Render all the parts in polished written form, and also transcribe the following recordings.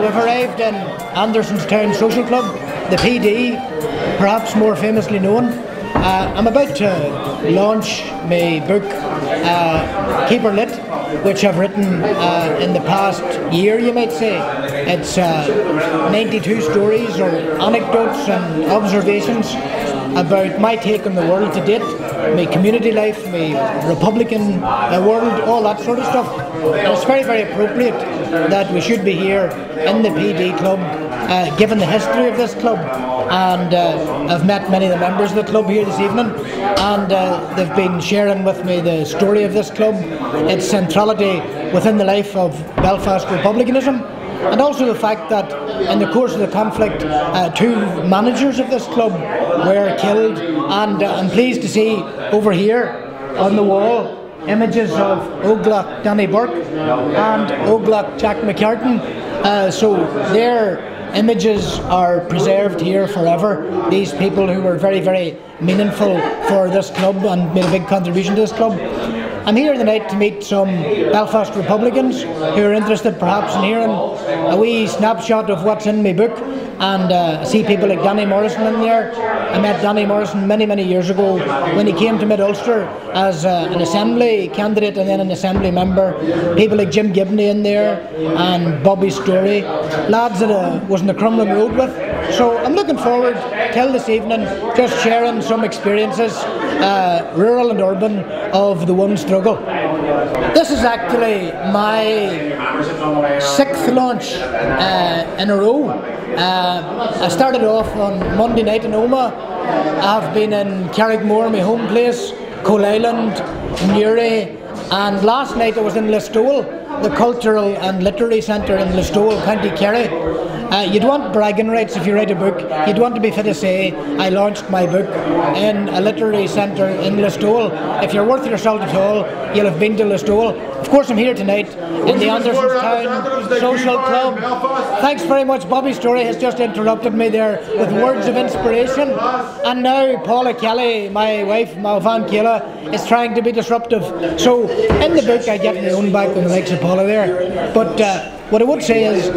we've arrived in Andersonstown Social Club, the PD, perhaps more famously known. I'm about to launch my book, Keeper Lit, which I've written in the past year, you might say. It's 92 stories or anecdotes and observations about my take on the world to date, my community life, my Republican world, all that sort of stuff. And it's very, very appropriate that we should be here in the PD club, given the history of this club. And I've met many of the members of the club here this evening, and they've been sharing with me the story of this club, its centrality within the life of Belfast republicanism, and also the fact that in the course of the conflict, 2 managers of this club were killed. And I'm pleased to see over here on the wall images of Oglach Danny Burke and Oglach Jack McCartan. So their images are preserved here forever. These people who were very, very meaningful for this club and made a big contribution to this club. I'm here tonight to meet some Belfast Republicans who are interested perhaps in hearing a wee snapshot of what's in my book. And I see people like Danny Morrison in there. I met Danny Morrison many, many years ago when he came to Mid-Ulster as an Assembly candidate and then an Assembly member. People like Jim Gibney in there and Bobby Story, lads that I was on the Crumlin Road with. So I'm looking forward till this evening just sharing some experiences, rural and urban, of the one struggle. This is actually my 6th launch in a row. I started off on Monday night in Omagh. I've been in Carrickmore, my home place, Coal Island, Newry, and last night I was in Listowel, the Cultural and Literary Centre in Listowel, County Kerry. You'd want bragging rights if you write a book. You'd want to be fit to say, I launched my book in a literary centre in Listowel. If you're worth your salt at all, you'll have been to Listowel. Of course, I'm here tonight in the Andersonstown Social Club. Thanks very much. Bobby Story has just interrupted me there with words of inspiration. And now Paula Kelly, my wife, Malvan Kayla, is trying to be disruptive. So in the book, I get my own back on the likes of Paula there. But what I would say is,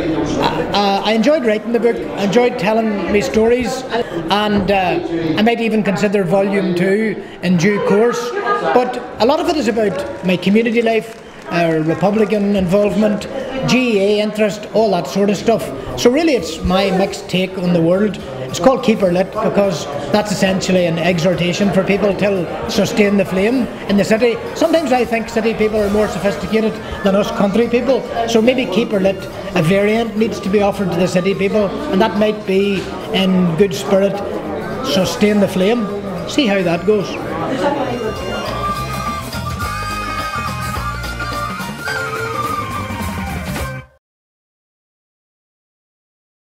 I enjoyed writing the book, I enjoyed telling me stories, and I might even consider volume 2 in due course. But a lot of it is about my community life, Republican involvement, GEA interest, all that sort of stuff. So really it's my mixed take on the world. It's called Keeper Lit because that's essentially an exhortation for people to sustain the flame in the city. Sometimes I think city people are more sophisticated than us country people, so maybe Keeper Lit, a variant, needs to be offered to the city people, and that might be in good spirit, sustain the flame. See how that goes.